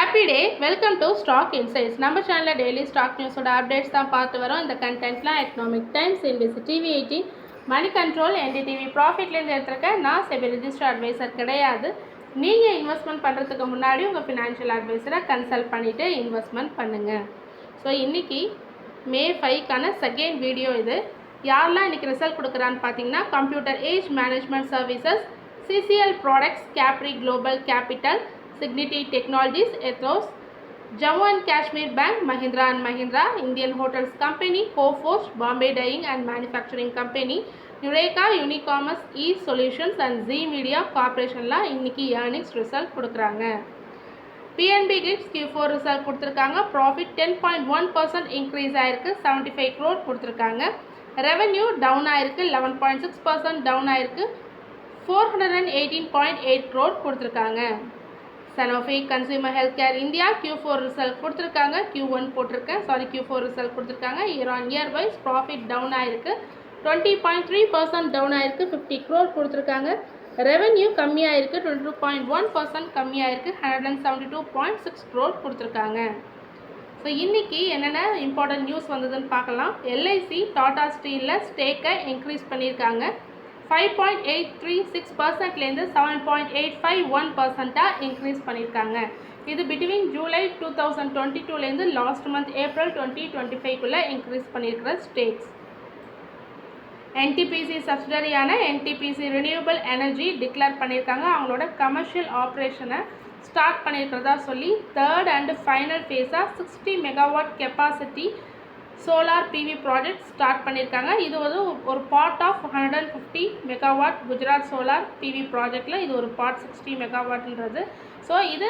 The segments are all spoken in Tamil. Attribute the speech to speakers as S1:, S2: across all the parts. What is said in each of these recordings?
S1: Happy day. Welcome to stock insights. நம்ம சேனலில் டெய்லி ஸ்டாக் நியூஸோட அப்டேட்ஸ் தான் பார்த்து வரோம். இந்த கண்டென்ட்லாம் எக்கனாமிக் டைம்ஸ், இன்டிசி டிவி 18, மணி கண்ட்ரோல், என்டிடிவி ப்ராஃபிட்லேருந்து எடுத்துருக்கேன். நான் செபி ரிஜிஸ்டர் அட்வைசர் கிடையாது. நீங்கள் இன்வெஸ்ட்மெண்ட் பண்ணுறதுக்கு முன்னாடி உங்கள் ஃபினான்ஷியல் அட்வைசரை கன்சல்ட் பண்ணிவிட்டு இன்வெஸ்ட்மெண்ட் பண்ணுங்கள். ஸோ இன்றைக்கி மே 5க்கான செகண்ட் வீடியோ இது. யாரெல்லாம் இன்றைக்கி ரிசல்ட் கொடுக்குறான்னு பார்த்தீங்கன்னா, computer age management services, CCL products, Capri global capital, Signity Technologies, Ethos, Jammu and Kashmir Bank, Mahindra and Mahindra, Indian Hotels Company, Coforge, Bombay Dyeing and Manufacturing Company, Eureka, Unicommerce, E-Solutions and Z Media Corporationலாம் இன்னைக்கு earnings result கொடுக்குறாங்க. PNB Grids Q4 result கொடுத்துருக்காங்க. Profit 10.1% increase ஆயிருக்கு, 75 crore கொடுத்துருக்காங்க. Revenue down ஆயிருக்கு, 11.6% down ஆயிருக்கு, 418.8 crore கொடுத்துருக்காங்க. Sanofi Consumer Healthcare India Q4 result கொடுத்துருக்காங்க. Q1 போட்டிருக்கேன், Q4 result கொடுத்துருக்காங்க. Year on year wise profit down ஆயிருக்கு, 20.3% டவுன் ஆயிருக்கு, 50 crore கொடுத்துருக்காங்க. ரெவென்யூ கம்மியாயிருக்கு, 22.1% கம்மியாயிருக்கு, 172.6 crore கொடுத்துருக்காங்க. ஸோ இன்றைக்கி என்னென்ன இம்பார்ட்டன்ட் நியூஸ் வந்ததுன்னு பார்க்கலாம். எல்ஐசி டாடா ஸ்டீலில் ஸ்டேக்கை இன்க்ரீஸ் பண்ணியிருக்காங்க. 5.836%லேருந்து 7.851%ஆக இன்க்ரீஸ் பண்ணியிருக்காங்க. இது பிட்வீன் ஜூலை 2022லேருந்து லாஸ்ட் மந்த் ஏப்ரல் 2025க்குள்ளே இன்க்ரீஸ் பண்ணியிருக்கிற ஸ்டேக்ஸ். NTPC சப்சிடரியான NTPC ரினியூவபிள் எனர்ஜி டிக்ளேர் பண்ணியிருக்காங்க. அவங்களோட கமர்ஷியல் ஆப்ரேஷனை ஸ்டார்ட் பண்ணியிருக்கிறதா சொல்லி தேர்ட் அண்ட் ஃபைனல் ஃபேஸாக 60 megawatt capacity solar PV project start பண்ணியிருக்காங்க. இது ஒரு part of 150 megawatt Gujarat solar PV ப்ராஜெக்டில் இது ஒரு பார்ட் 60 மெகாவாட்ன்றது. ஸோ இது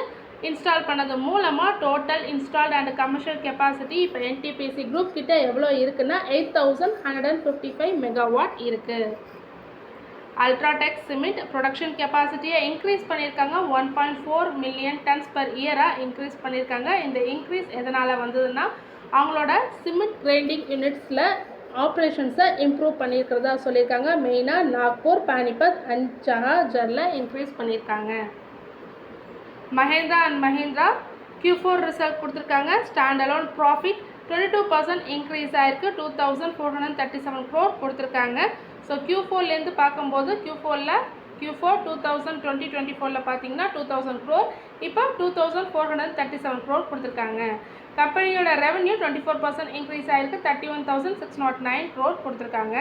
S1: இன்ஸ்டால் பண்ணது மூலமாக total installed and commercial capacity இப்போ NTPC குரூப் கிட்ட எவ்வளோ இருக்குன்னா 8155 மெகாவாட் இருக்குது. அல்ட்ராடெக் சிமெண்ட் ப்ரொடக்ஷன் கெப்பாசிட்டியை இன்க்ரீஸ் பண்ணியிருக்காங்க. 1.4 மில்லியன் டன்ஸ் பர் இயராக இன்க்ரீஸ் பண்ணியிருக்காங்க. இந்த இன்க்ரீஸ் எதனால் வந்ததுன்னா அவங்களோட சிமெண்ட் கிரைண்டிங் யூனிட்ஸில் ஆப்ரேஷன்ஸை இம்ப்ரூவ் பண்ணியிருக்கிறதா சொல்லியிருக்காங்க. மெயினாக நாக்பூர், பானிபத் அண்ட் ஜஹாஜரில் இன்க்ரீஸ் பண்ணியிருக்காங்க. Mahindra and Mahindra Q4 result கொடுத்துருக்காங்க. ஸ்டாண்ட் அலோன் ப்ராஃபிட் 22% இன்க்ரீஸ் ஆயிருக்கு, 2437 crore கொடுத்துருக்காங்க. ஸோ Q4லேருந்து பார்க்கும்போது Q4 2020-24 பார்த்தீங்கன்னா 2000 crore, இப்போ 2437 crore கொடுத்துருக்காங்க. கம்பெனியோட ரெவன்யூ 24% இன்க்ரீஸ் ஆயிருக்கு, 31,609 crore கொடுத்துருக்காங்க.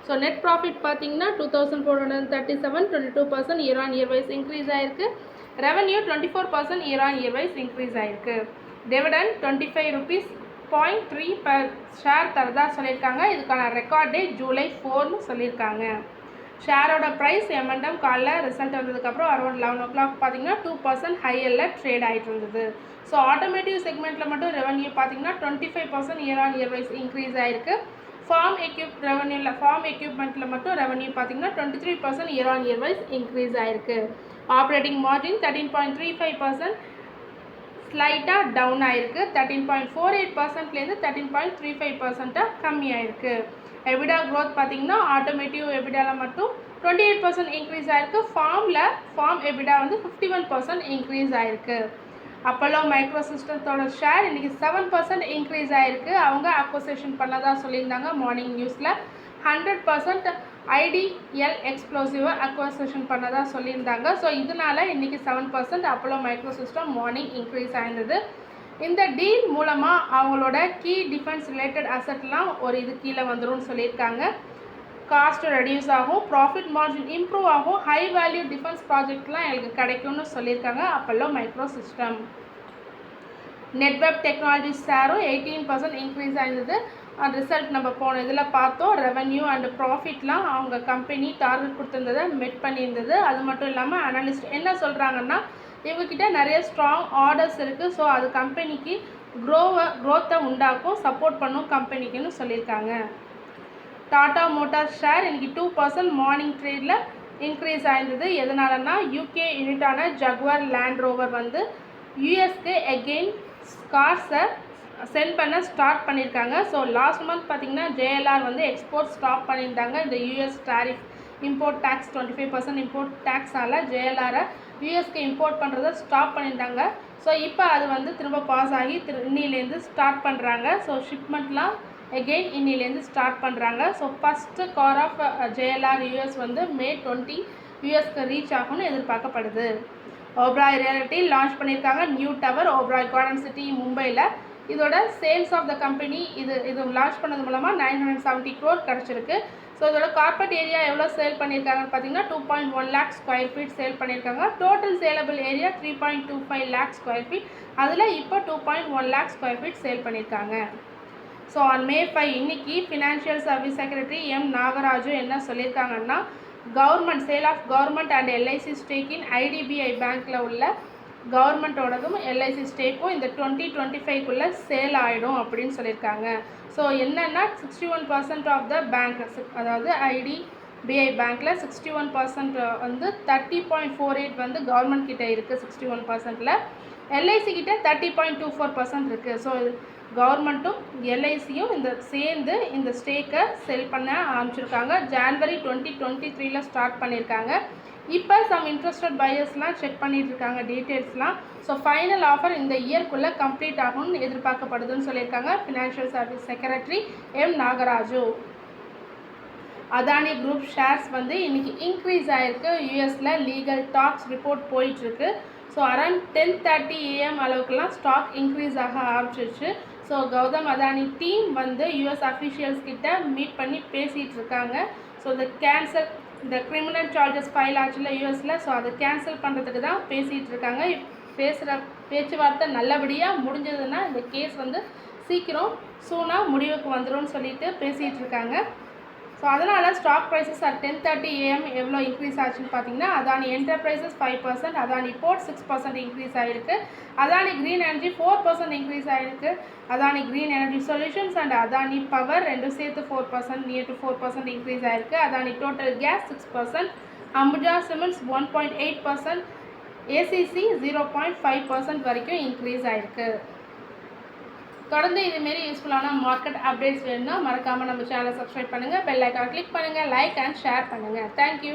S1: ஸோ நெட் ப்ராஃபிட் பார்த்தீங்கன்னா 2437, 22% year on year wise increase ஆயிருக்கு. Revenue 24% year on year wise increase ஆயிருக்கு. டிவிடெண்ட் 25 rupees 0.3 per ஷேர் தரதா சொல்லியிருக்காங்க. இதுக்கான ரெக்கார்ட் டே ஜூலை 4ன்னு சொல்லியிருக்காங்க. ஷேரோட ப்ரைஸ் M&M காலைல ரிசல்ட் வந்ததுக்கப்புறம் அரௌண்ட் 11 o'clock பார்த்தீங்கன்னா 2% ஹையரில் ட்ரேட் ஆகிட்டு இருந்தது. ஸோ ஆட்டோமேட்டிவ் செக்மெண்ட்டில் மட்டும் ரெவன்யூ பார்த்தீங்கன்னா 25% year on year wise increase ஆகிருக்கு. ஃபார்ம் எக்யூப்மெண்ட்டில் மட்டும் ரெவன்யூ பார்த்தீங்கன்னா 23% year on year wise increase ஆகிருக்கு. ஆப்ரேட்டிங் மார்ஜின் 13.35% ஸ்லைட்டாக டவுன் ஆகிருக்கு, 13.48%லேருந்து 13.35%ஆக கம்மி ஆகிருக்கு. எபிடா க்ரோத் பார்த்தீங்கன்னா ஆட்டோமேட்டிவ் எபிடாவில் மட்டும் 28% இன்க்ரீஸ் ஆகிருக்கு. ஃபார்ம் எபிடா 51% இன்க்ரீஸ் ஆகிருக்கு. அப்போலோ மைக்ரோ சிஸ்டத்தோட ஷேர் இன்றைக்கி 7% இன்க்ரீஸ் ஆகிருக்கு. அவங்க அக்வசிஷன் பண்ணதாக சொல்லியிருந்தாங்க மார்னிங் நியூஸில். 100% IDL எக்ஸ்ப்ளோசிவை அக்வசிஷன் பண்ணதாக சொல்லியிருந்தாங்க. ஸோ இதனால் இன்றைக்கி 7% Apollo Micro System morning increase ஆயிருந்தது. இந்த டீல் மூலமாக அவங்களோட கீ டிஃபென்ஸ் ரிலேட்டட் அசட்லாம் ஒரு இது கீழே வந்துடும் சொல்லியிருக்காங்க. காஸ்ட் ரெடியூஸ் ஆகும், ப்ராஃபிட் மார்ஜின் இம்ப்ரூவ் ஆகும், ஹை வேல்யூ டிஃபென்ஸ் ப்ராஜெக்ட்லாம் எங்களுக்கு கிடைக்கும்னு சொல்லியிருக்காங்க Apollo Micro System. Netweb Technologies ஷேரும் 18% இன்க்ரீஸ் ஆயிருந்தது. ரிசல்ட் நம்ம போன இதில் பார்த்தோம். ரெவன்யூ அண்ட் ப்ராஃபிட்லாம் அவங்க கம்பெனி டார்கெட் கொடுத்துருந்ததை மெட் பண்ணியிருந்தது. அது மட்டும் இல்லாமல் அனலிஸ்ட் என்ன சொல்கிறாங்கன்னா, இவங்ககிட்ட நிறைய ஸ்ட்ராங் ஆர்டர்ஸ் இருக்குது. ஸோ அது கம்பெனிக்கு க்ரோத்தை உண்டாக்கும், சப்போர்ட் பண்ணும் கம்பெனிக்குன்னு சொல்லியிருக்காங்க. டாடா மோட்டார்ஸ் ஷேர் இன்றைக்கி 2% மார்னிங் ட்ரேடில் இன்க்ரீஸ் ஆயிருந்தது. எதனாலனா UK யூனிட்டான ஜக்வார் லேண்ட் ரோவர் யூஎஸ்க்கு எகெயின் கார்ஸை சென்ட் பண்ண ஸ்டார்ட் பண்ணியிருக்காங்க. ஸோ லாஸ்ட் மந்த் பார்த்திங்கன்னா JLR எக்ஸ்போர்ட் ஸ்டாப் பண்ணியிருந்தாங்க. இந்த US tariff import tax 25% import டேக்ஸால் JLR யூஎஸ்க்கு இம்போர்ட் பண்ணுறதை ஸ்டாப் பண்ணிட்டாங்க. ஸோ இப்போ அது வந்து திரும்ப பாஸ் ஆகி இன்னிலேருந்து ஸ்டார்ட் பண்ணுறாங்க. ஸோ ஷிப்மெண்ட்லாம் எகெயின் இன்னிலேருந்து ஸ்டார்ட் பண்ணுறாங்க. So first car of JLR US வந்து May 20 யூஎஸ்க்கு ரீச் ஆகும்னு எதிர்பார்க்கப்படுது. ஓப்ராய் ரியாலிட்டி லான்ச் பண்ணியிருக்காங்க new tower Oberoi garden city மும்பையில். இதோட சேல்ஸ் ஆஃப் த கம்பெனி இது லான்ச் பண்ணது மூலமாக 970 crore கிடச்சிருக்கு. ஸோ இதோட கார்பரேட் ஏரியா எவ்வளோ சேல் பண்ணியிருக்காங்கன்னு பார்த்தீங்கன்னா 2.1 lakh ஸ்கொயர் ஃபீட் சேல் பண்ணியிருக்காங்க. Total saleable area 3.25 lakh square feet. அதில் இப்போ 2.1 lakh ஸ்கொயர் ஃபீட் சேல் பண்ணியிருக்காங்க. ஸோ ஆன் May 5 இன்னைக்கு financial service secretary M Nagaraju என்ன சொல்லியிருக்காங்கன்னா, government sale of government and LIC stake in IDBI பேங்க்கில் உள்ள கவர்மெண்ட்டோடதும் LIC ஸ்டேக்கும் இந்த 2025க்குள்ளே சேல் ஆகிடும் அப்படின்னு சொல்லியிருக்காங்க. ஸோ என்னென்னா 61% ஆஃப் த பேங்க், அதாவது IDBI பேங்க்கில் 61% வந்து 30.48 வந்து கவர்மெண்ட் கிட்டே இருக்குது. 61%ல் LIC கிட்டே 30.24% இருக்குது. ஸோ கவர்மெண்ட்டும் LICயும் சேர்ந்து இந்த ஸ்டேக்கை செல் பண்ண ஆரம்பிச்சிருக்காங்க. January 2023 ஸ்டார்ட் பண்ணியிருக்காங்க. இப்போ சம் இன்ட்ரெஸ்டட் பையர்ஸ்லாம் செக் பண்ணிட்டு இருக்காங்க டீட்டெயில்ஸ்லாம். ஸோ ஃபைனல் ஆஃபர் இந்த இயர்க்குள்ளே கம்ப்ளீட் ஆகும்னு எதிர்பார்க்கப்படுதுன்னு சொல்லியிருக்காங்க financial service secretary M Nagaraju. Adani group shares வந்து இன்றைக்கி இன்க்ரீஸ் ஆகிருக்கு. யூஎஸில் லீகல் டாக்ஸ் ரிப்போர்ட் போயிட்டுருக்கு. ஸோ அரௌண்ட் 10:30 AM அளவுக்குலாம் ஸ்டாக் இன்க்ரீஸ் ஆக ஆரம்பிச்சிருச்சு. ஸோ கௌதம் அதானி டீம் வந்து US அஃபிஷியல்ஸ் கிட்ட மீட் பண்ணி பேசிகிட்டு இருக்காங்க. ஸோ இந்த கிரிமினல் சார்ஜஸ் ஃபைல் ஆச்சுல யூஎஸில், ஸோ அதை கேன்சல் பண்ணுறதுக்கு தான் பேசிகிட்டு இருக்காங்க. பேச்சுவார்த்தை நல்லபடியாக முடிஞ்சதுன்னா இந்த கேஸ் வந்து சூனாக முடிவுக்கு வந்துடும் சொல்லிட்டு பேசிகிட்டு இருக்காங்க. ஸோ அதனால் ஸ்டாக் ப்ரைஸஸ் அட் 10:30 AM எவ்வளோ இன்க்ரீஸ் ஆச்சுன்னு பார்த்தீங்கன்னா, Adani enterprises 5%, Adani port 6% increase ஆகிருக்கு, அதானி க்ரீன் எனர்ஜி 4% இன்க்ரீஸ் ஆகிருக்கு, Adani green energy solutions and Adani power ரெண்டும் சேர்த்து 4%, நியர் டு 4% இன்க்ரீஸ் ஆகிருக்கு, Adani total gas 6%, Ambuja cements 1.8%, ACC 0.5% வரைக்கும் இன்க்ரீஸ் ஆகிருக்கு. தொடர்ந்து இதுமாரி யூஸ்ஃபுல்லான மார்க்கெட் அப்டேட்ஸ் வேணும்னா மறக்காமல் நம்ம சேனலை சப்ஸ்கிரைப் பண்ணுங்கள், பெல் ஐக்கான் கிளிக் பண்ணுங்கள், லைக் அண்ட் ஷேர் பண்ணுங்கள். தேங்க்யூ.